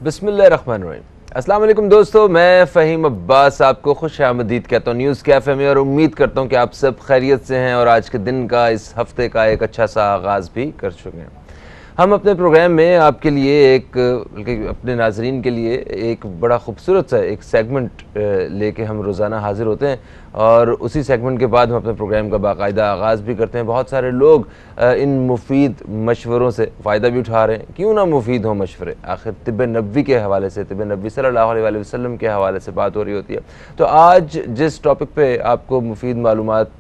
बिस्मिल्लाहिर्रहमानिर्रहीम। अस्सलाम वालेकुम दोस्तों, मैं फ़हीम अब्बास आपको खुश आमदीद कहता हूँ न्यूज़ कैफ़े में, और उम्मीद करता हूँ कि आप सब खैरियत से हैं और आज के दिन का, इस हफ़्ते का एक अच्छा सा आगाज़ भी कर चुके हैं। हम अपने प्रोग्राम में आपके लिए बल्कि अपने नाज़रीन के लिए एक बड़ा खूबसूरत सा एक सेगमेंट लेके हम रोज़ाना हाज़िर होते हैं, और उसी सेगमेंट के बाद हम अपने प्रोग्राम का बाकायदा आगाज़ भी करते हैं। बहुत सारे लोग इन मुफीद मशवरों से फ़ायदा भी उठा रहे हैं। क्यों ना मुफीद हो मशवरे, आखिर तिब्ब नबवी के हवाले से, तिब्ब नबवी सल्लल्लाहु अलैहि वसल्लम के हवाले से बात हो रही होती है। तो आज जिस टॉपिक पे आपको मुफीद मालूमात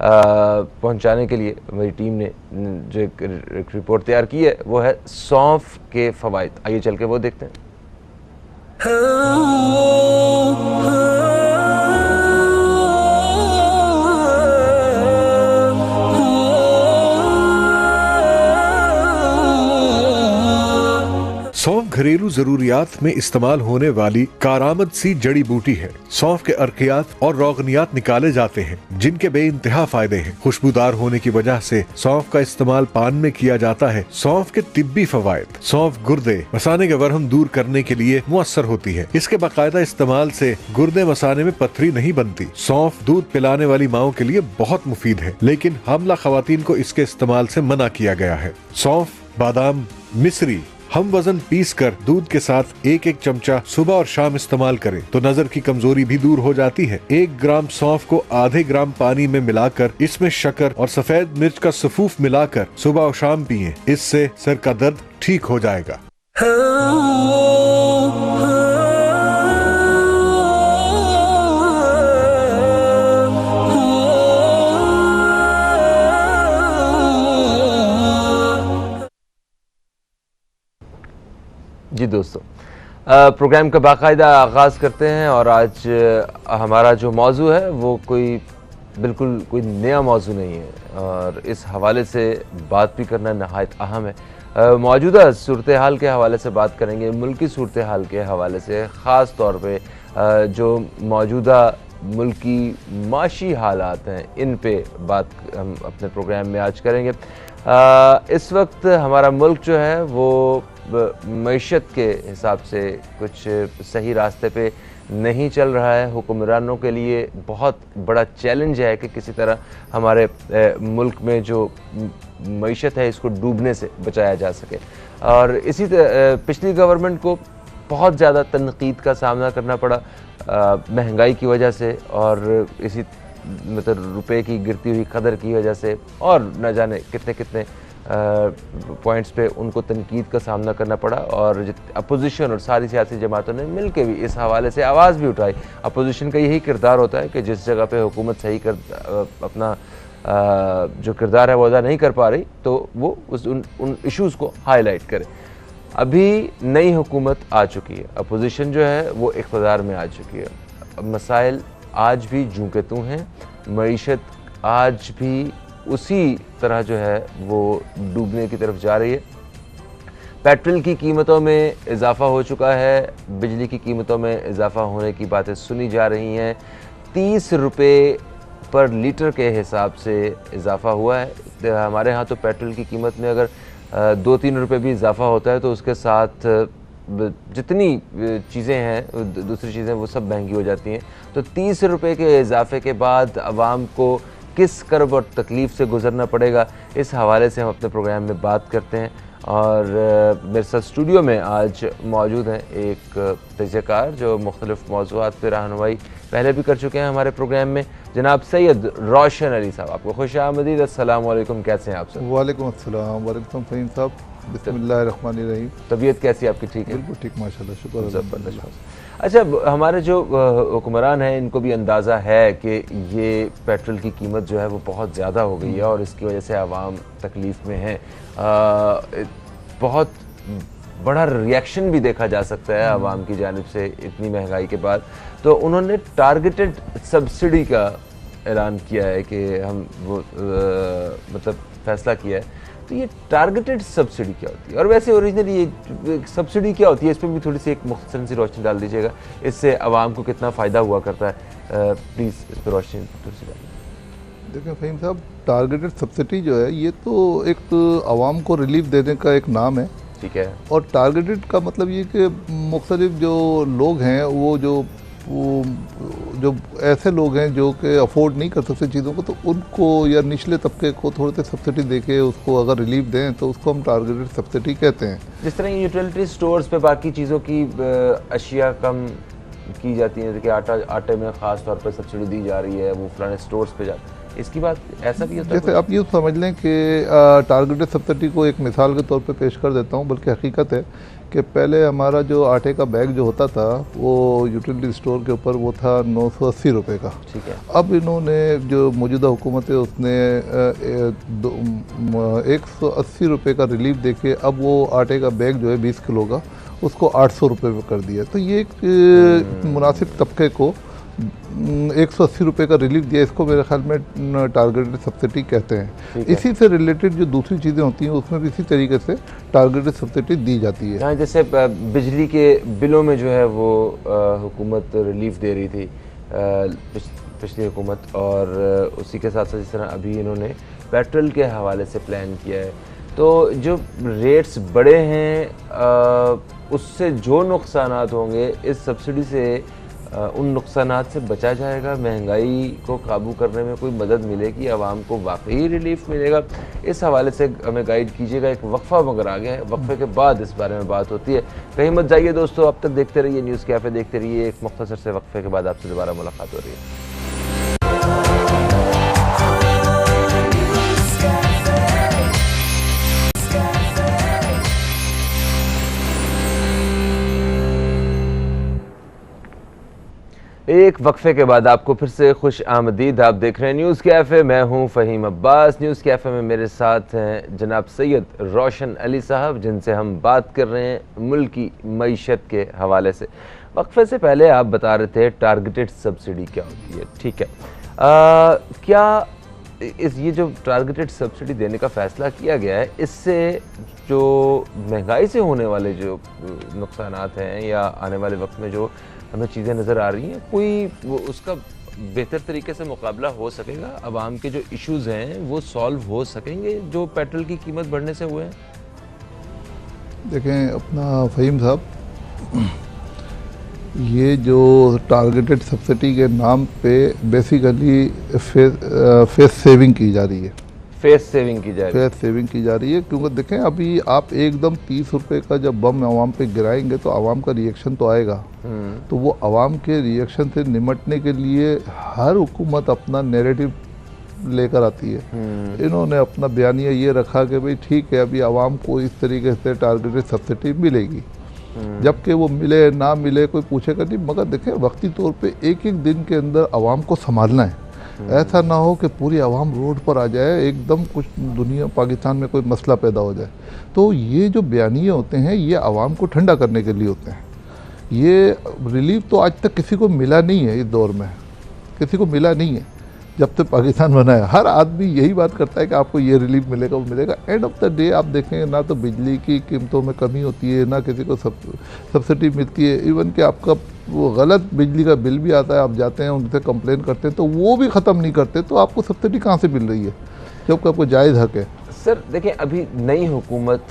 पहुँचाने के लिए मेरी टीम ने जो एक रिपोर्ट तैयार की है, वो है सौंफ के फ़वाइद। आइए चल के वो देखते हैं। सौंफ घरेलू जरूरियात में इस्तेमाल होने वाली कारामद सी जड़ी बूटी है। सौंफ के अर्कियात और रोगनियात निकाले जाते हैं, जिनके बेइंतहा फायदे हैं। खुशबूदार होने की वजह से सौंफ का इस्तेमाल पान में किया जाता है। सौंफ के तिब्बी फवायद: सौंफ गुर्दे, मसाने के वरहम दूर करने के लिए मुअस्सर होती है। इसके बाकायदा इस्तेमाल से गुर्दे मसाने में पथरी नहीं बनती। सौंफ दूध पिलाने वाली माओं के लिए बहुत मुफीद है, लेकिन हामला खवातीन को इसके इस्तेमाल से मना किया गया है। सौंफ, बादाम, मिश्री हम वजन पीस कर दूध के साथ एक एक चमचा सुबह और शाम इस्तेमाल करें तो नजर की कमजोरी भी दूर हो जाती है। 1 ग्राम सौंफ को आधे ग्राम पानी में मिलाकर इसमें शक्कर और सफेद मिर्च का सफूफ मिलाकर सुबह और शाम पिएं। इससे सर का दर्द ठीक हो जाएगा। जी दोस्तों, प्रोग्राम का बाकायदा आगाज़ करते हैं, और आज हमारा जो मौजू है वो बिल्कुल कोई नया मौजू नहीं है, और इस हवाले से बात भी करना नहायत अहम है। मौजूदा सूरत हाल के हवाले से बात करेंगे, मुल्की सूरत हाल के हवाले से, ख़ास तौर पे जो मौजूदा मुल्की माशी हालात हैं, इन पे बात हम अपने प्रोग्राम में आज करेंगे। इस वक्त हमारा मुल्क जो है वो मईशत के हिसाब से कुछ सही रास्ते पे नहीं चल रहा है। हुक्मरानों के लिए बहुत बड़ा चैलेंज है कि किसी तरह हमारे मुल्क में जो मईशत है इसको डूबने से बचाया जा सके, और इसी पिछली गवर्नमेंट को बहुत ज़्यादा तनकीद का सामना करना पड़ा महंगाई की वजह से, और इसी मतलब रुपए की गिरती हुई कदर की वजह से, और न जाने कितने कितने पॉइंट्स पे उनको तनकीद का सामना करना पड़ा। और अपोजिशन और सारी सियासी जमातों ने मिल के भी इस हवाले से आवाज़ भी उठाई। अपोजिशन का यही किरदार होता है कि जिस जगह पे हुकूमत सही अपना जो किरदार है वो अदा नहीं कर पा रही, तो वो उन इश्यूज़ को हाईलाइट करे। अभी नई हुकूमत आ चुकी है, अपोजिशन जो है वो इक़्तिदार में आ चुकी है। मसाइल आज भी जूं के तूं हैं, मईशत आज भी उसी तरह जो है वो डूबने की तरफ जा रही है। पेट्रोल की कीमतों में इजाफ़ा हो चुका है, बिजली की कीमतों में इजाफ़ा होने की बातें सुनी जा रही हैं। 30 रुपये पर लीटर के हिसाब से इजाफ़ा हुआ है। हमारे यहाँ तो पेट्रोल की कीमत में अगर 2-3 रुपये भी इजाफ़ा होता है तो उसके साथ जितनी चीज़ें हैं, दूसरी चीज़ें, वो सब महंगी हो जाती हैं। तो 30 रुपये के इजाफे के बाद आवाम को किस कर्ब और तकलीफ़ से गुज़रना पड़ेगा, इस हवाले से हम अपने प्रोग्राम में बात करते हैं। और मेरे साथ स्टूडियो में आज मौजूद हैं एक तजज़ियाकार जो मुख्तलिफ़ मौज़ूआत पर रहनुमाई पहले भी कर चुके हैं हमारे प्रोग्राम में, जनाब सैयद रोशन अली साहब। आपको खुश आमदीद। अस्सलाम वालेकुम, कैसे हैं आप सर? वालेकुम अस्सलाम। वालेकुम फ़हीम साहब, बिस्मिल्लाहिर्रहमानिर्रहीम। तबीयत कैसी आपकी? ठीक है, बिल्कुल ठीक, माशाल्लाह, शुक्र अल्लाह। अच्छा, हमारे जो हुक्मरान हैं इनको भी अंदाज़ा है कि ये पेट्रोल की कीमत जो है वो बहुत ज़्यादा हो गई है, और इसकी वजह से आवाम तकलीफ़ में है। बहुत बड़ा रिएक्शन भी देखा जा सकता है आवाम की जानिब से इतनी महंगाई के बाद। तो उन्होंने टारगेटेड सब्सिडी का ऐलान किया है कि हम वो मतलब फ़ैसला किया है। तो ये टारगेटेड सब्सिडी क्या होती है, और वैसे ओरिजिनली ये सब्सिडी क्या होती है, इस पर भी थोड़ी सी एक मुख्तसर सी रोशनी डाल दीजिएगा। इससे आवाम को कितना फ़ायदा हुआ करता है, प्लीज़ इस पर रोशनी थोड़ी सी डालिए। देखें फ़हीम साहब, टारगेटेड सब्सिडी जो है ये तो एक आवाम को रिलीफ देने का एक नाम है, ठीक है। और टारगेटेड का मतलब ये कि मुख्तलिफ जो लोग हैं वो जो ऐसे लोग हैं जो कि अफोर्ड नहीं कर सकते चीज़ों को, तो उनको या निचले तबके को थोड़े से सब्सिडी देके उसको अगर रिलीफ दें तो उसको हम टारगेटेड सब्सिडी कहते हैं। जिस तरह यूटिलिटी स्टोर्स पे बाकी चीज़ों की अशिया कम की जाती है, जैसे कि आटे में ख़ास तौर पर सब्सिडी दी जा रही है, वो फलाने स्टोर्स पे इसकी बात ऐसा भी होता है? जैसे आप ये समझ लें कि टारगेटेड सब्सिडी को एक मिसाल के तौर पे पेश कर देता हूँ, बल्कि हकीकत है कि पहले हमारा जो आटे का बैग जो होता था वो यूटिलिटी स्टोर के ऊपर वो था 980 रुपये का। ठीक है। अब इन्होंने जो मौजूदा हुकूमत है उसने 180 रुपये का रिलीफ देके अब वो आटे का बैग जो है 20 किलो का उसको 800 रुपये में कर दिया। तो ये एक मुनासिब तबके को 180 रुपये का रिलीफ दिया, इसको मेरे ख्याल में टारगेटेड सब्सिडी कहते हैं। इसी से रिलेटेड जो दूसरी चीज़ें होती हैं उसमें भी इसी तरीके से टारगेटेड सब्सिडी दी जाती है। हाँ, जैसे बिजली के बिलों में जो है वो हुकूमत रिलीफ दे रही थी, पिछली हुकूमत, और उसी के साथ साथ जिस तरह अभी इन्होंने पेट्रोल के हवाले से प्लान किया है, तो जो रेट्स बड़े हैं उससे जो नुकसानात होंगे इस सब्सिडी से उन नुकसानात से बचा जाएगा, महंगाई को काबू करने में कोई मदद मिलेगी, आवाम को वाकई रिलीफ मिलेगा। इस हवाले से हमें गाइड कीजिएगा। एक वक्फा मगर आ गया है, वक्फे के बाद इस बारे में बात होती है। कहीं मत जाइए दोस्तों, अब तक देखते रहिए न्यूज़ कैफ़े, देखते रहिए। एक मुख्तसर से वक्फे के बाद आपसे दोबारा मुलाकात हो रही है। एक वक्फे के बाद आपको फिर से खुश आमदीद। आप देख रहे हैं न्यूज़ कैफ़े, मैं हूं फ़हीम अब्बास। न्यूज़ कैफ़े में मेरे साथ हैं जनाब सैयद रोशन अली साहब, जिनसे हम बात कर रहे हैं मुल्क की मईशत के हवाले से। वक्फे से पहले आप बता रहे थे टारगेटेड सब्सिडी क्या होती है, ठीक है। क्या ये जो टारगेटेड सब्सिडी देने का फ़ैसला किया गया है, इससे जो महंगाई से होने वाले जो नुकसानात हैं या आने वाले वक्त में जो हमें चीज़ें नज़र आ रही हैं, कोई उसका बेहतर तरीके से मुकाबला हो सकेगा? आवाम के जो इश्यूज़ हैं वो सॉल्व हो सकेंगे जो पेट्रोल की कीमत बढ़ने से हुए हैं? देखें अपना फ़हीम साहब, ये जो टारगेटेड सब्सिडी के नाम पे बेसिकली फेस सेविंग की जा रही है। फेस सेविंग की जा रही है। फेस सेविंग की जा रही है क्योंकि देखें अभी आप एकदम 30 रुपये का जब बम आवाम पे गिराएंगे तो आवाम का रिएक्शन तो आएगा। तो वो आवाम के रिएक्शन से निमटने के लिए हर हुकूमत अपना नैरेटिव लेकर आती है। इन्होंने अपना बयानिया ये रखा कि भाई ठीक है अभी आवाम को इस तरीके से टारगेटेड सब्सिडी मिलेगी, जबकि वो मिले ना मिले कोई पूछेगा नहीं। मगर देखें वक्ती तौर पे एक एक दिन के अंदर आवाम को संभालना है। ऐसा ना हो कि पूरी आवाम रोड पर आ जाए, एकदम कुछ दुनिया पाकिस्तान में कोई मसला पैदा हो जाए। तो ये जो बयानिए होते हैं ये आवाम को ठंडा करने के लिए होते हैं। ये रिलीफ तो आज तक किसी को मिला नहीं है, इस दौर में किसी को मिला नहीं है जब तक पाकिस्तान बना है। हर आदमी यही बात करता है कि आपको ये रिलीफ मिलेगा वो मिलेगा। एंड ऑफ द डे आप देखें ना तो बिजली की कीमतों में कमी होती है, ना किसी को सब्सिडी मिलती है। इवन कि आपका वो गलत बिजली का बिल भी आता है, आप जाते हैं उनसे कंप्लेन करते हैं तो वो भी ख़त्म नहीं करते, तो आपको सब्सिडी कहाँ से मिल रही है जबकि आपको जायज़ हक है। सर देखें, अभी नई हुकूमत,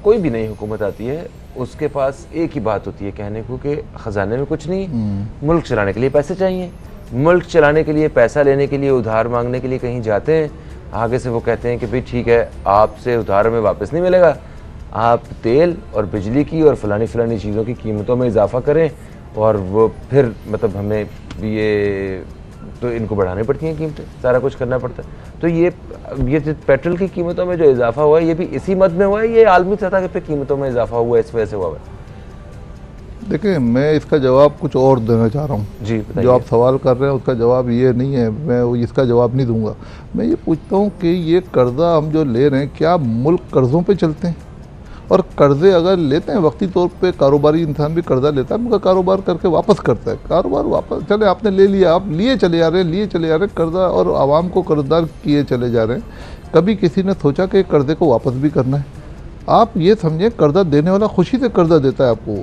कोई भी नई हुकूमत आती है उसके पास एक ही बात होती है कहने को कि ख़जाने में कुछ नहीं, मुल्क चलाने के लिए पैसे चाहिए। मुल्क चलाने के लिए, पैसा लेने के लिए, उधार मांगने के लिए कहीं जाते हैं, आगे से वो कहते हैं कि भाई ठीक है आपसे उधार में वापस नहीं मिलेगा, आप तेल और बिजली की और फलानी चीज़ों की कीमतों में इजाफा करें, और वो फिर मतलब हमें ये तो इनको बढ़ानी पड़ती हैं कीमतें, सारा कुछ करना पड़ता है। तो ये जो पेट्रोल की कीमतों में जो इजाफा हुआ है ये भी इसी मद में हुआ है, ये आलमी सतह पे कीमतों में इजाफा हुआ है इस वजह से हुआ है? देखिए मैं इसका जवाब कुछ और देना चाह रहा हूँ जी। जो आप सवाल कर रहे हैं उसका जवाब ये नहीं है, मैं इसका जवाब नहीं दूंगा। मैं ये पूछता हूँ कि ये कर्जा हम जो ले रहे हैं क्या मुल्क कर्ज़ों पे चलते हैं? और कर्ज़े अगर लेते हैं वक्ती तौर पे, कारोबारी इंसान भी कर्जा लेता है मगर कारोबार करके वापस करता है। कारोबार वापस चले, आपने ले लिया, आप लिए चले जा रहे हैं कर्जा, और आवाम को कर्जदार किए चले जा रहे हैं। कभी किसी ने सोचा कि कर्जे को वापस भी करना है? आप ये समझें कर्जा देने वाला खुशी से कर्जा देता है आपको,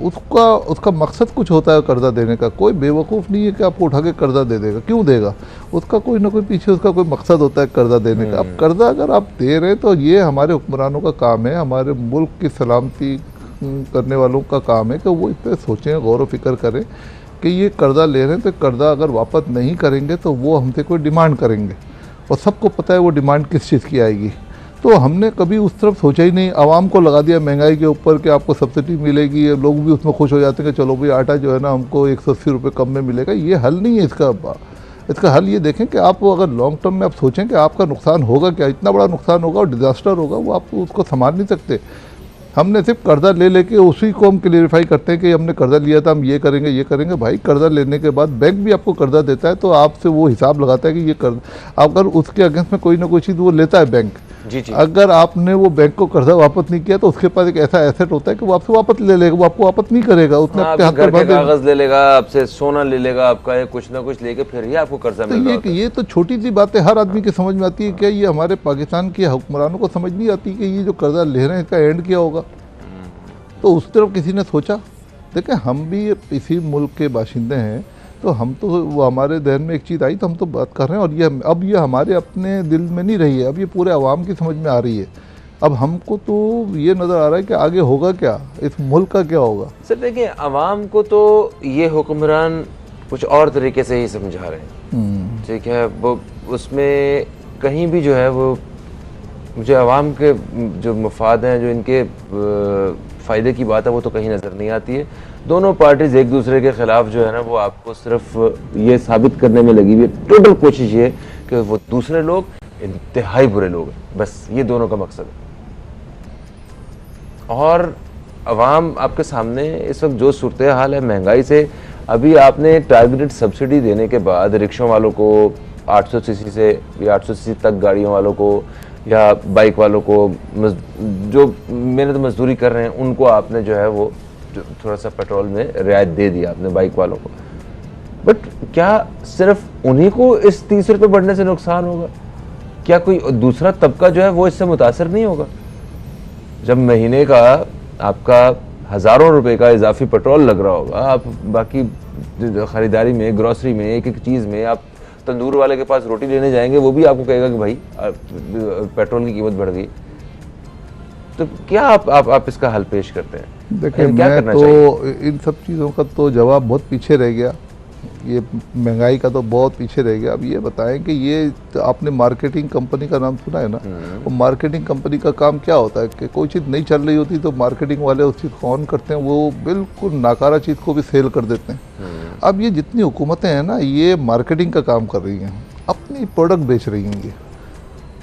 उसका मकसद कुछ होता है कर्जा देने का। कोई बेवकूफ़ नहीं है कि आपको उठा के कर्जा दे देगा, क्यों देगा? उसका कोई ना कोई पीछे उसका कोई मकसद होता है कर्जा देने का। अब कर्जा अगर आप दे रहे हैं तो ये हमारे हुक्मरानों का काम है हमारे मुल्क की सलामती करने वालों का काम है कि वो इस पर सोचें, गौर व फिक्र करें कि ये कर्जा ले रहे हैं तो कर्जा अगर वापस नहीं करेंगे तो वो हमसे कोई डिमांड करेंगे, और सबको पता है वो डिमांड किस चीज़ की आएगी। तो हमने कभी उस तरफ सोचा ही नहीं, आवाम को लगा दिया महंगाई के ऊपर कि आपको सब्सिडी मिलेगी, लोग भी उसमें खुश हो जाते हैं कि चलो भाई आटा जो है ना हमको 180 रुपये कम में मिलेगा। ये हल नहीं है इसका हल ये देखें कि आप अगर लॉन्ग टर्म में आप सोचें कि आपका नुकसान होगा क्या, इतना बड़ा नुकसान होगा और डिज़ास्टर होगा, वो आप उसको संभाल नहीं सकते। हमने सिर्फ कर्जा ले लेके उसी को हम क्लियरिफाई करते हैं कि हमने कर्जा लिया था, हम ये करेंगे। भाई कर्जा लेने के बाद बैंक भी आपको कर्जा देता है तो आपसे वो हिसाब लगाता है कि ये कर्जा, अगर उसके अगेंस्ट में कोई ना कोई चीज़ वो लेता है बैंक, जी जी, अगर आपने वो बैंक को कर्जा वापस नहीं किया तो उसके पास एक ऐसा एसेट होता है कि वो आपसे वापस ले लेगा, वो आपको वापस नहीं करेगा, उसने हाँ, आपके हाथ आपके घर पर के बांध देगा। कागज ले लेगा, आपसे सोना ले लेगा आपका, या कुछ ना कुछ लेके फिर ही आपको कर्जा तो मिल रहा होता है। ये तो छोटी सी बात है, हर आदमी की समझ में आती है। क्या ये हमारे पाकिस्तान के हुक्मरानों को समझ नहीं आती कि ये जो कर्जा ले रहे हैं इसका एंड क्या होगा? तो उस तरफ किसी ने सोचा? देखें, हम भी इसी मुल्क के बाशिंदे हैं, तो हम तो वो हमारे जहन में एक चीज़ आई तो हम तो बात कर रहे हैं, और ये अब ये हमारे अपने दिल में नहीं रही है, अब ये पूरे आवाम की समझ में आ रही है। अब हमको तो ये नज़र आ रहा है कि आगे होगा क्या, इस मुल्क का क्या होगा। सर देखिए, आवाम को तो ये हुक्मरान कुछ और तरीके से ही समझा रहे हैं, ठीक है, वो उसमें कहीं भी जो है वो मुझे आवाम के जो मफाद हैं, जो इनके फ़ायदे की बात है, वो तो कहीं नज़र नहीं आती है। दोनों पार्टीज़ एक दूसरे के ख़िलाफ़ जो है ना, वो आपको सिर्फ ये साबित करने में लगी हुई है, टोटल कोशिश ये कि वो दूसरे लोग इंतहाई बुरे लोग हैं, बस ये दोनों का मकसद है। और अवाम आपके सामने इस वक्त जो सूरत हाल है महंगाई से, अभी आपने टारगेटेड सब्सिडी देने के बाद रिक्शों वालों को 800 सीसी से या 800 सीसी तक गाड़ियों वालों को या बाइक वालों को, जो मेहनत मजदूरी कर रहे हैं उनको आपने जो है वो थोड़ा सा पेट्रोल में रियायत दे दिया आपने बाइक वालों को। बट क्या सिर्फ उन्हीं को इस 30 रुपये बढ़ने से नुकसान होगा? क्या कोई दूसरा तबका जो है वो इससे मुतासर नहीं होगा? जब महीने का आपका हज़ारों रुपए का इजाफी पेट्रोल लग रहा होगा, आप बाकी ख़रीदारी में, ग्रॉसरी में, एक एक चीज़ में, आप तंदूर वाले के पास रोटी लेने जाएंगे, वो भी आपको कहेगा कि भाई पेट्रोल की कीमत बढ़ गई। तो क्या आप इसका हल पेश करते हैं? देखिए, क्या मैं करना तो चाहिए? इन सब चीज़ों का तो जवाब बहुत पीछे रह गया, ये महंगाई का तो बहुत पीछे रह गया। अब ये बताएं कि ये तो आपने मार्केटिंग कंपनी का नाम सुना है ना? वो मार्केटिंग कंपनी का काम क्या होता है कि कोई चीज़ नहीं चल रही होती तो मार्केटिंग वाले उस चीज़ को ऑन करते हैं, वो बिल्कुल नाकारा चीज़ को भी सेल कर देते हैं। अब ये जितनी हुकूमतें हैं ना, ये मार्केटिंग का काम कर रही हैं, अपनी प्रोडक्ट बेच रही हैं।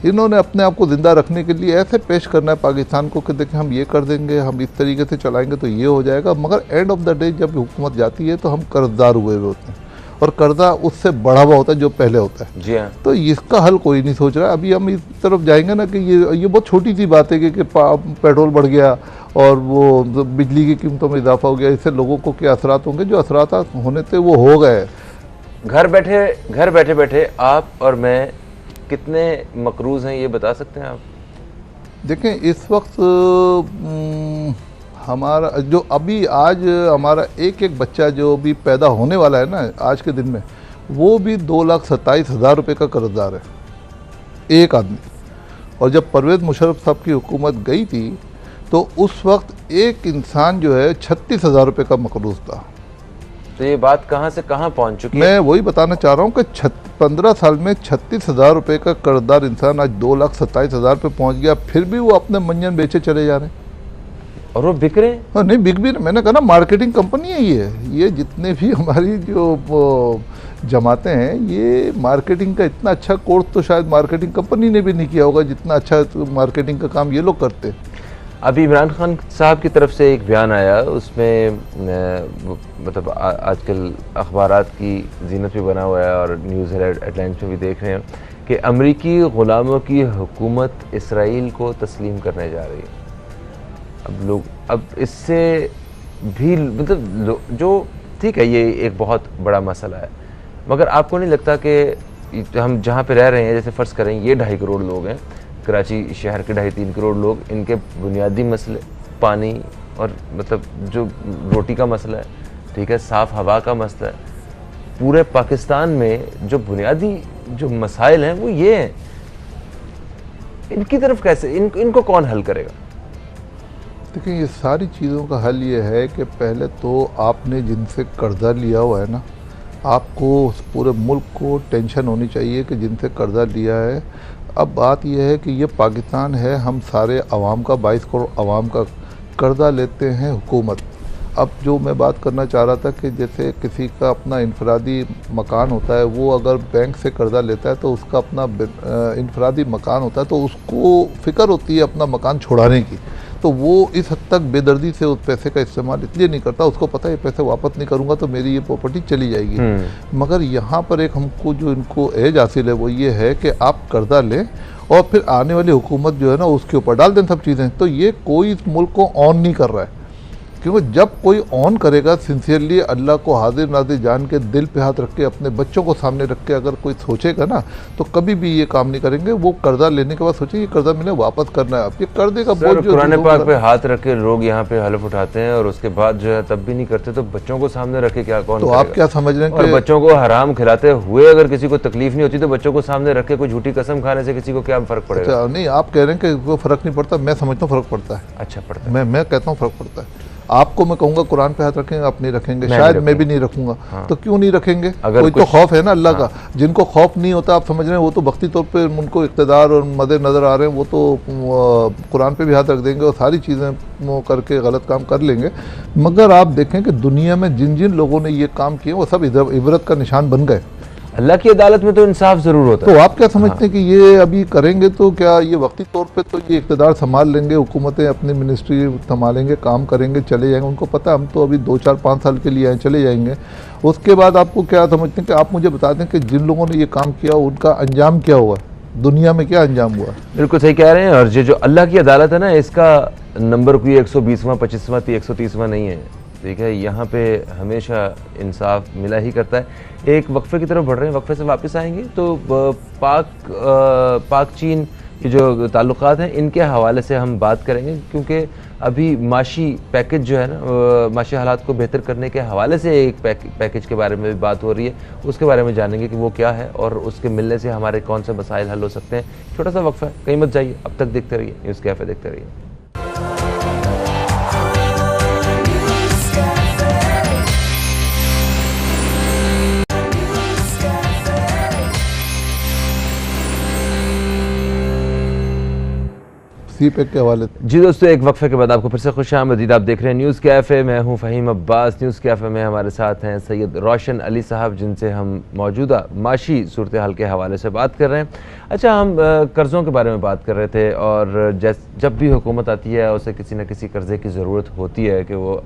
इन्होंने अपने आप को ज़िंदा रखने के लिए ऐसे पेश करना है पाकिस्तान को कि देखें हम ये कर देंगे, हम इस तरीके से चलाएंगे तो ये हो जाएगा, मगर एंड ऑफ द डे जब हुकूमत जाती है तो हम कर्जदार हुए होते हैं, और कर्जा उससे बढ़ा हुआ होता है जो पहले होता है। जी हाँ। तो इसका हल कोई नहीं सोच रहा है। अभी हम इस तरफ जाएंगे ना कि ये बहुत छोटी सी बात है कि पेट्रोल बढ़ गया और वो बिजली की कीमतों में इजाफा हो गया, इससे लोगों को क्या असरात होंगे? जो असरात होने थे वो हो गए। घर बैठे बैठे आप और मैं कितने मकरूज हैं, ये बता सकते हैं आप? देखें, इस वक्त हमारा जो अभी आज हमारा एक एक बच्चा जो भी पैदा होने वाला है ना आज के दिन में, वो भी 2,27,000 रुपये का कर्जदार है, एक आदमी। और जब परवेज़ मुशर्रफ साहब की हुकूमत गई थी तो उस वक्त एक इंसान जो है 36,000 रुपये का मकरूज था। तो ये बात कहाँ से कहाँ पहुँच चुकी है? मैं वही बताना चाह रहा हूँ कि 15 साल में 36,000 रुपये का कर्जदार इंसान आज 2,27,000 पे पहुँच गया, फिर भी वो अपने मंजन बेचे चले जा रहे हैं। और वो बिक रहे हैं? हाँ, नहीं बिक भी, मैंने कहा ना मार्केटिंग कंपनी है ये जितने भी हमारी जो जमाते हैं, ये मार्केटिंग का इतना अच्छा कोर्स तो शायद मार्केटिंग कंपनी ने भी नहीं किया होगा जितना अच्छा मार्केटिंग का काम ये लोग करते हैं। अभी इमरान खान साहब की तरफ से एक बयान आया, उसमें मतलब आजकल अखबारात की जीनत भी बना हुआ है और न्यूज़ हेडलाइंस में भी देख रहे हैं कि अमरीकी ग़ुलामों की हुकूमत इसराइल को तस्लीम करने जा रही है। अब इससे भी मतलब जो ठीक है, ये एक बहुत बड़ा मसला है, मगर आपको नहीं लगता कि हम जहाँ पे रह रहे हैं, जैसे फ़र्ज़ करें ये 2.5 करोड़ लोग हैं, कराची शहर के 2.5-3 करोड़ लोग, इनके बुनियादी मसले पानी और मतलब जो रोटी का मसला है, ठीक है, साफ़ हवा का मसला है, पूरे पाकिस्तान में जो बुनियादी जो मसाइल हैं वो ये हैं। इनकी तरफ कैसे इनको कौन हल करेगा? देखिए, ये सारी चीज़ों का हल ये है कि पहले तो आपने जिनसे कर्जा लिया हुआ है ना, आपको पूरे मुल्क को टेंशन होनी चाहिए कि जिनसे कर्जा लिया है। अब बात यह है कि ये पाकिस्तान है, हम सारे अवाम का 22 करोड़ अवाम का कर्जा लेते हैं हुकूमत। अब जो मैं बात करना चाह रहा था कि जैसे किसी का अपना इनफरादी मकान होता है, वो अगर बैंक से कर्जा लेता है तो उसका अपना इनफरादी मकान होता है, तो उसको फ़िक्र होती है अपना मकान छुड़ाने की, तो वो इस हद तक बेदर्दी से उस पैसे का इस्तेमाल इसलिए नहीं करता, उसको पता है ये पैसे वापस नहीं करूँगा तो मेरी ये प्रॉपर्टी चली जाएगी। मगर यहाँ पर एक हमको जो इनको एज हासिल है वो ये है कि आप कर्जा लें और फिर आने वाली हुकूमत जो है ना उसके ऊपर डाल दें सब चीज़ें। तो ये कोई इस मुल्क को ऑन नहीं कर रहा है, क्योंकि जब कोई ऑन करेगा सिंसियरली, अल्लाह को हाजिर नाजिर जान के, दिल पे हाथ रख के, अपने बच्चों को सामने रख के अगर कोई सोचेगा ना, तो कभी भी ये काम नहीं करेंगे। वो कर्जा लेने के बाद सोचे ये कर्जा मैंने वापस करना है। अब ये कर्जे का बोझ जो कुरान पाक पे हाथ रख के लोग यहाँ पे हलफ उठाते हैं और उसके बाद जो है तब भी नहीं करते, तो बच्चों को सामने रखे क्या कौन तो करेगा? आप क्या समझ रहे हैं और कि बच्चों को हराम खिलाते हुए अगर किसी को तकलीफ नहीं होती तो बच्चों को सामने रख के कोई झूठी कसम खाने से किसी को क्या फर्क पड़ेगा? अच्छा, नहीं, आप कह रहे हैं कि वो फ़र्क नहीं पड़ता, मैं समझता हूँ फ़र्क पड़ता है। अच्छा, पड़ता है। मैं कहता हूँ फ़र्क पड़ता है। आपको मैं कहूँगा कुरान पे हाथ रखेंगे, आप नहीं रखेंगे, मैं शायद नहीं मैं भी नहीं रखूंगा। हाँ। तो क्यों नहीं रखेंगे? अगर कोई तो कुछ- खौफ है ना अल्लाह का। जिनको खौफ नहीं होता, आप समझ रहे हैं, वो तो वक्ती तौर पे उनको इक़्तिदार और मदद नज़र आ रहे हैं, वो तो कुरान पे भी हाथ रख देंगे और सारी चीज़ें करके गलत काम कर लेंगे। मगर आप देखें कि दुनिया में जिन जिन लोगों ने ये काम किए वो सब इबरत का निशान बन गए। अल्लाह की अदालत में तो इंसाफ जरूर होता है। तो आप क्या समझते हैं कि ये अभी करेंगे तो क्या ये वक्ती तौर पे तो ये इक़्तिदार संभाल लेंगे, हुकूमतें अपनी मिनिस्ट्री संभालेंगे, काम करेंगे, चले जाएंगे? उनको पता है हम तो अभी 2, 4, 5 साल के लिए आए, चले जाएंगे। उसके बाद आपको क्या समझते हैं कि आप मुझे बता दें कि जिन लोगों ने ये काम किया उनका अंजाम क्या हुआ, दुनिया में क्या अंजाम हुआ? बिल्कुल सही कह रहे हैं। और ये जो अल्लाह की अदालत है ना, इसका नंबर कोई 120वां, 25वां, 130वां नहीं है, ठीक है। यहाँ पे हमेशा इंसाफ मिला ही करता है। एक वक्फे की तरफ बढ़ रहे हैं, वक्फे से वापस आएंगे तो पाक चीन के जो ताल्लुकात हैं इनके हवाले से हम बात करेंगे, क्योंकि अभी माशी पैकेज जो है ना, माशी हालात को बेहतर करने के हवाले से एक पैकेज के बारे में भी बात हो रही है। उसके बारे में जानेंगे कि वो क्या है और उसके मिलने से हमारे कौन से मसाइल हल हो सकते हैं। छोटा सा वक्फा है, कहीं मत जाइए, अब तक देखते रहिए न्यूज़ कैफ़े, देखते रहिए। सीपैक के हवाले से। जी दोस्तों, एक वक्फे के बाद आपको फिर से खुशामदीद। आप देख रहे हैं न्यूज़ कैफ़े, मैं हूं फ़हीम अब्बास। न्यूज़ कैफ़े में हमारे साथ हैं सैयद रोशन अली साहब, जिनसे हम मौजूदा माशी सूरत हाल के हवाले से बात कर रहे हैं। अच्छा, हम कर्ज़ों के बारे में बात कर रहे थे और जब भी हुकूमत आती है उसे किसी न किसी कर्ज़े की ज़रूरत होती है कि वो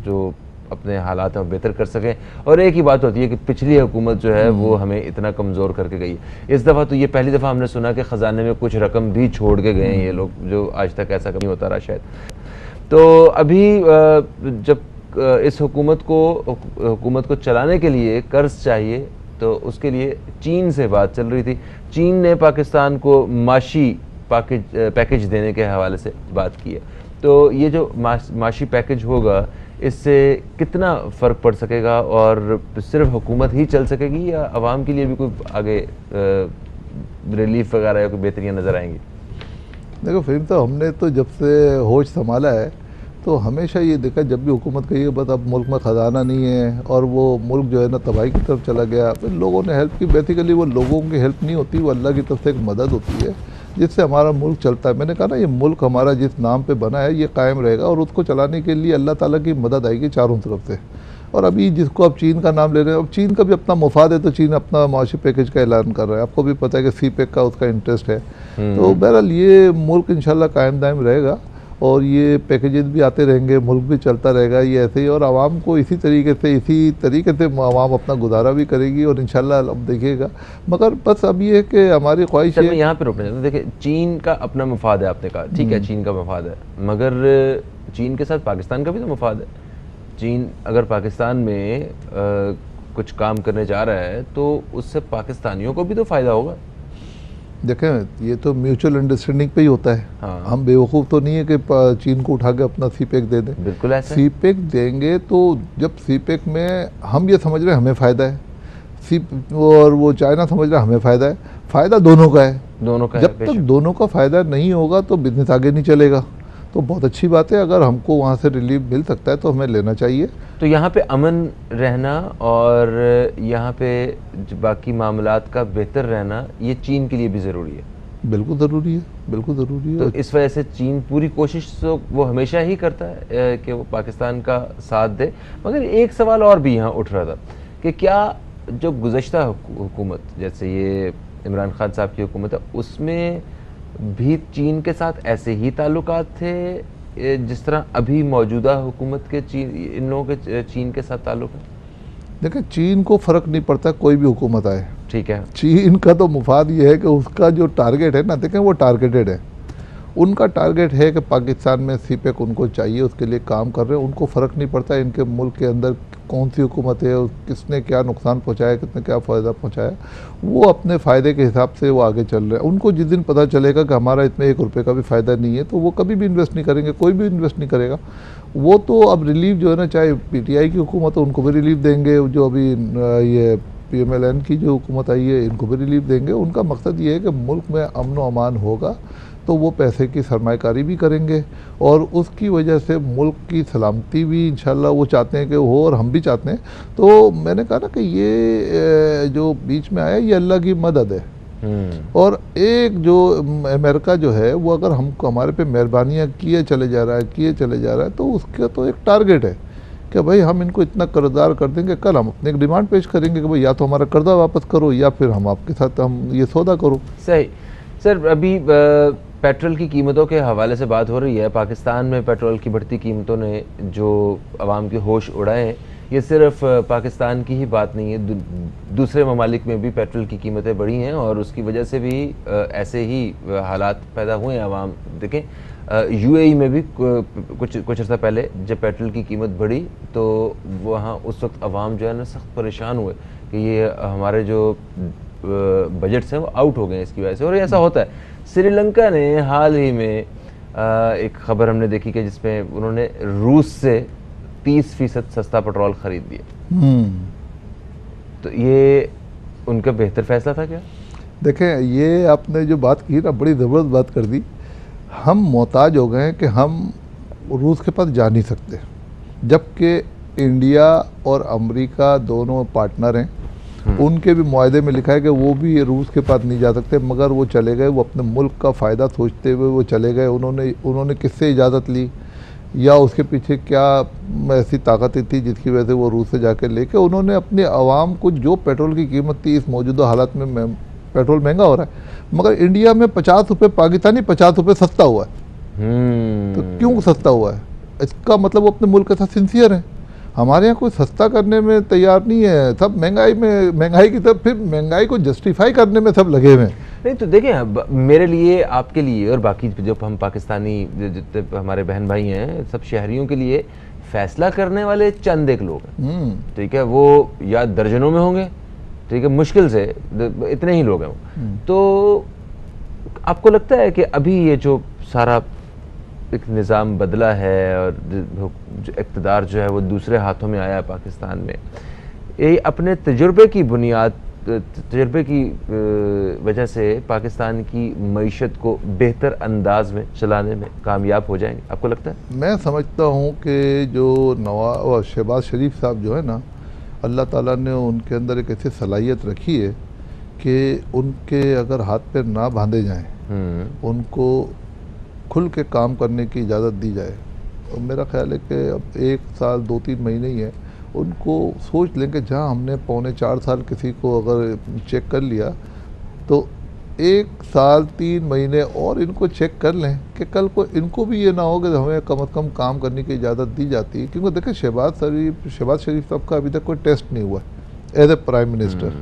जो अपने हालात में बेहतर कर सकें। और एक ही बात होती है कि पिछली हुकूमत जो है वो हमें इतना कमज़ोर करके गई। इस दफ़ा तो ये पहली दफ़ा हमने सुना कि ख़जाने में कुछ रकम भी छोड़ के गए हैं ये लोग, जो आज तक ऐसा कभी होता रहा शायद। तो अभी जब इस हुकूमत को चलाने के लिए कर्ज चाहिए, तो उसके लिए चीन से बात चल रही थी। चीन ने पाकिस्तान को माशी पैकेज देने के हवाले से बात की है। तो ये जो माशी पैकेज होगा, इससे कितना फ़र्क पड़ सकेगा और सिर्फ हुकूमत ही चल सकेगी या आवाम के लिए भी कोई आगे रिलीफ वगैरह या कोई बेहतरियाँ नज़र आएंगी? देखो फिल्म तो हमने तो जब से होश संभाला है तो हमेशा ये देखा, जब भी हुकूमत कही है बस अब मुल्क में ख़जाना नहीं है और वो मुल्क जो है ना तबाही की तरफ चला गया, फिर लोगों ने हेल्प की। बेसिकली वो लोगों की हेल्प नहीं होती, वो अल्लाह की तरफ से एक मदद होती है जिससे हमारा मुल्क चलता है। मैंने कहा ना, ये मुल्क हमारा जिस नाम पे बना है ये कायम रहेगा और उसको चलाने के लिए अल्लाह ताला की मदद आएगी चारों तरफ से। और अभी जिसको अब चीन का नाम ले रहे हैं, अब चीन का भी अपना मुफाद है, तो चीन अपना माशी पैकेज का ऐलान कर रहा है। आपको भी पता है कि सीपैक का उसका इंटरेस्ट है। तो बहरहाल ये मुल्क इंशाल्लाह कायम दायम रहेगा और ये पैकेजेस भी आते रहेंगे, मुल्क भी चलता रहेगा ये ऐसे ही। और आवाम को इसी तरीके से आवाम अपना गुजारा भी करेगी और इंशाल्लाह अब देखिएगा। मगर बस अब ये है कि हमारी ख्वाहिश है। मैं यहाँ पे रुकना चाहता हूँ। देखिए, चीन का अपना मफाद है, आपने कहा ठीक है, चीन का मफाद है, मगर चीन के साथ पाकिस्तान का भी तो मफाद है। चीन अगर पाकिस्तान में कुछ काम करने जा रहा है तो उससे पाकिस्तानियों को भी तो फ़ायदा होगा। देखें, ये तो म्यूचुअल अंडरस्टैंडिंग पे ही होता है। हाँ। हम बेवकूफ़ तो नहीं है कि चीन को उठा के अपना सीपैक दे दें। बिल्कुल ऐसा है। सीपैक देंगे तो जब सीपैक में हम ये समझ रहे हैं हमें फ़ायदा है, और वो चाइना समझ रहा है हमें फ़ायदा है, फ़ायदा दोनों का है। दोनों का जब तक दोनों का फ़ायदा नहीं होगा तो बिजनेस आगे नहीं चलेगा। तो बहुत अच्छी बात है, अगर हमको वहाँ से रिलीफ मिल सकता है तो हमें लेना चाहिए। तो यहाँ पे अमन रहना और यहाँ पे जो बाकी मामलात का बेहतर रहना, ये चीन के लिए भी ज़रूरी है। बिल्कुल ज़रूरी है, बिल्कुल ज़रूरी है। तो इस वजह से चीन पूरी कोशिश तो वो हमेशा ही करता है कि वो पाकिस्तान का साथ दे। मगर एक सवाल और भी यहाँ उठ रहा था कि क्या जो गुज़श्ता हुकूमत, जैसे ये इमरान खान साहब की हुकूमत है, उसमें भी चीन के साथ ऐसे ही ताल्लुकात थे जिस तरह अभी मौजूदा हुकूमत के इन लोगों के चीन के साथ ताल्लुक है? देखिए, चीन को फ़र्क नहीं पड़ता कोई भी हुकूमत आए, ठीक है। चीन का तो मुफाद ये है कि उसका जो टारगेट है ना, देखें वो टारगेटेड है। उनका टारगेट है कि पाकिस्तान में सीपेक उनको चाहिए, उसके लिए काम कर रहे हैं। उनको फ़र्क नहीं पड़ता इनके मुल्क के अंदर कौन सी हुकूमत है, किसने क्या नुकसान पहुंचाया, किसने क्या फ़ायदा पहुंचाया। वो अपने फ़ायदे के हिसाब से वो आगे चल रहे हैं। उनको जिस दिन पता चलेगा कि हमारा इसमें 1 रुपये का भी फ़ायदा नहीं है, तो वो कभी भी इन्वेस्ट नहीं करेंगे, कोई भी इन्वेस्ट नहीं करेगा। वो तो अब रिलीफ जो है ना, चाहे PTI की हुकूमत हो उनको भी रिलीफ देंगे, जो अभी ये PMLN की जो हुकूमत आई है इनको भी रिलीफ देंगे। उनका मकसद ये है कि मुल्क में अमन व अमान होगा तो वो पैसे की सरमाकारी भी करेंगे और उसकी वजह से मुल्क की सलामती भी इंशाल्लाह वो चाहते हैं कि हो, और हम भी चाहते हैं। तो मैंने कहा ना कि ये जो बीच में आया ये अल्लाह की मदद है। और एक जो अमेरिका जो है वो अगर हमको हमारे पे मेहरबानियाँ किए चले जा रहा है तो उसका तो एक टारगेट है कि भाई हम इनको इतना कर्जदार कर देंगे, कल हम अपने एक डिमांड पेश करेंगे कि भाई या तो हमारा कर्जा वापस करो या फिर हम आपके साथ हम ये सौदा करो। सही। सर, अभी पेट्रोल की कीमतों के हवाले से बात हो रही है। पाकिस्तान में पेट्रोल की बढ़ती कीमतों ने जो आवाम के होश उड़ाए हैं, ये सिर्फ पाकिस्तान की ही बात नहीं है, दूसरे ममालिक में भी पेट्रोल की कीमतें बढ़ी हैं और उसकी वजह से भी ऐसे ही हालात पैदा हुए हैं। आवाम देखें, UAE में भी कुछ अर्सा पहले जब पेट्रोल की कीमत बढ़ी तो वहाँ उस वक्त आवाम जो है ना सख्त परेशान हुए कि ये हमारे जो बजट्स हैं वो आउट हो गए हैं इसकी वजह से। और ऐसा होता है। श्रीलंका ने हाल ही में एक खबर हमने देखी कि जिसमें उन्होंने रूस से 30% सस्ता पेट्रोल खरीद दिया। तो ये उनका बेहतर फैसला था क्या? देखें, ये आपने जो बात की ना, बड़ी ज़बरदस्त बात कर दी। हम मोहताज हो गए हैं कि हम रूस के पास जा नहीं सकते, जबकि इंडिया और अमेरिका दोनों पार्टनर हैं। उनके भी मुआहदे में लिखा है कि वो भी रूस के पास नहीं जा सकते, मगर वो चले गए। वो अपने मुल्क का फ़ायदा सोचते हुए वो चले गए। उन्होंने किससे इजाज़त ली या उसके पीछे क्या ऐसी ताकत थी जिसकी वजह से वो रूस से जाके लेके उन्होंने अपने आवाम को, जो पेट्रोल की कीमत थी इस मौजूदा हालत में पेट्रोल महंगा हो रहा है, मगर इंडिया में 50 रुपये पाकिस्तानी 50 रुपये सस्ता हुआ है। तो क्यों सस्ता हुआ है? इसका मतलब वो अपने मुल्क के साथ सिंसियर है। हमारे यहाँ कोई सस्ता करने में तैयार नहीं है, सब महंगाई की तरफ, फिर महंगाई को जस्टिफाई करने में सब लगे हुए हैं। नहीं तो देखें, मेरे लिए, आपके लिए और बाकी जो हम पाकिस्तानी जितने हमारे बहन भाई हैं, सब शहरियों के लिए फैसला करने वाले चंद एक लोग हैं, ठीक है। वो या दर्जनों में होंगे, ठीक है, मुश्किल से इतने ही लोग हैं। तो आपको लगता है कि अभी ये जो सारा एक निज़ाम बदला है और जो इक़्तिदार जो है वो दूसरे हाथों में आया है पाकिस्तान में, ये अपने तजुर्बे की वजह से पाकिस्तान की मईशत को बेहतर अंदाज में चलाने में कामयाब हो जाएंगे, आपको लगता है? मैं समझता हूँ कि जो नवाब शहबाज शरीफ साहब जो है ना, अल्लाह ताला ने उनके अंदर एक ऐसी सलाहियत रखी है कि उनके अगर हाथ पैर ना बांधे जाएं, उनको खुल के काम करने की इजाज़त दी जाए। और मेरा ख्याल है कि अब 1 साल 2-3 महीने ही है, उनको सोच लें कि जहाँ हमने 3.25 साल किसी को अगर चेक कर लिया, तो 1 साल 3 महीने और इनको चेक कर लें कि कल को इनको भी ये ना हो कि हमें कम से कम काम करने की इजाज़त दी जाती है। क्योंकि देखिए, शहबाज शरीफ साहब का अभी तक कोई टेस्ट नहीं हुआ है एज ए प्राइम मिनिस्टर,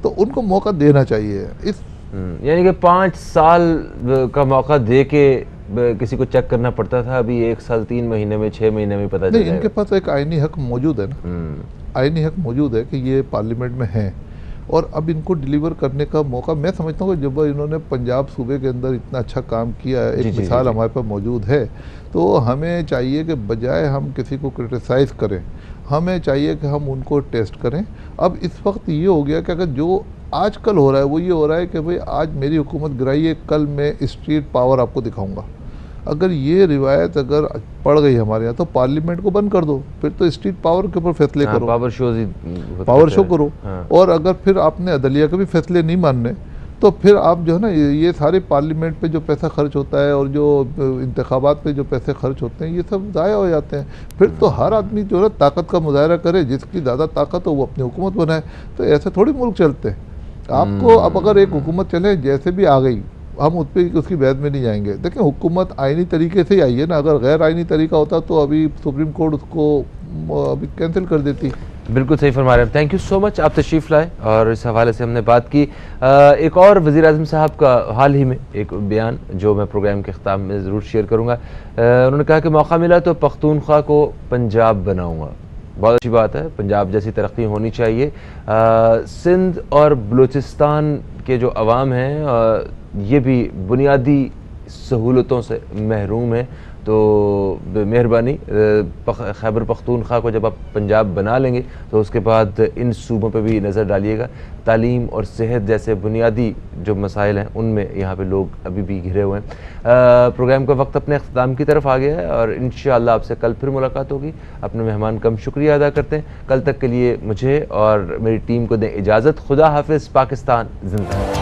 तो उनको मौका देना चाहिए। यानी कि 5 साल का मौका दे के किसी को चेक करना पड़ता था, अभी 1 साल 3 महीने में 6 महीने में पता चल जाएगा। इनके पास एक आईनी हक मौजूद है ना, आईनी हक मौजूद है कि ये पार्लियामेंट में है और अब इनको डिलीवर करने का मौका, मैं समझता हूँ कि जब इन्होंने पंजाब सूबे के अंदर इतना अच्छा काम किया है, एक मिसाल हमारे पास मौजूद है, तो हमें चाहिए कि बजाय हम किसी को क्रिटिसाइज़ करें, हमें चाहिए कि हम उनको टेस्ट करें। अब इस वक्त ये हो गया कि अगर जो आजकल हो रहा है वो ये हो रहा है कि भाई आज मेरी हुकूमत गिराई है, कल मैं स्ट्रीट पावर आपको दिखाऊंगा। अगर ये रिवायत अगर पड़ गई हमारे यहाँ तो पार्लियामेंट को बंद कर दो, फिर तो स्टेट पावर के ऊपर फैसले हाँ, करो, पावर शोज ही होते पावर थे। शो करो। हाँ। और अगर फिर आपने अदलिया के भी फैसले नहीं मानने तो फिर आप जो है ना ये सारे पार्लियामेंट पे जो पैसा खर्च होता है और जो इंतखाबात पे जो पैसे खर्च होते हैं ये सब ज़ाया हो जाते हैं। फिर तो हर आदमी जो है ना ताकत का मुजाहरा करे, जिसकी ज़्यादा ताकत हो वो अपनी हुकूमत बनाए। तो ऐसे थोड़ी मुल्क चलते हैं। आपको अब अगर एक हुकूमत चले जैसे भी आ गई, हम उस पर उसकी बहस में नहीं जाएंगे। देखिए हुकूमत आइनी तरीके से ही आई है ना, अगर गैर आइनी तरीका होता तो अभी सुप्रीम कोर्ट उसको अभी कैंसिल कर देती। बिल्कुल सही फरमा रहे हैं। थैंक यू सो मच, आप तशरीफ़ लाए और इस हवाले से हमने बात की। एक और वज़ीर आज़म साहब का हाल ही में एक बयान जो मैं प्रोग्राम के ख़िताम में ज़रूर शेयर करूँगा। उन्होंने कहा कि मौका मिला तो पख्तूनख्वा को पंजाब बनाऊँगा। बहुत अच्छी बात है, पंजाब जैसी तरक्की होनी चाहिए। सिंध और बलूचिस्तान के जो अवाम हैं ये भी बुनियादी सहूलतों से महरूम हैं, तो मेहरबानी खैबर पख्तूनख्वा को जब आप पंजाब बना लेंगे तो उसके बाद इन सूबों पे भी नज़र डालिएगा। तालीम और सेहत जैसे बुनियादी जो मसाइल हैं उनमें यहाँ पे लोग अभी भी घिरे हुए हैं। प्रोग्राम का वक्त अपने अख्ताम की तरफ आ गया है और इंशाअल्लाह आपसे कल फिर मुलाकात होगी। अपने मेहमान का हम शुक्रिया अदा करते हैं। कल तक के लिए मुझे और मेरी टीम को दें इजाज़त। खुदा हाफिज़। पाकिस्तान जिंदा।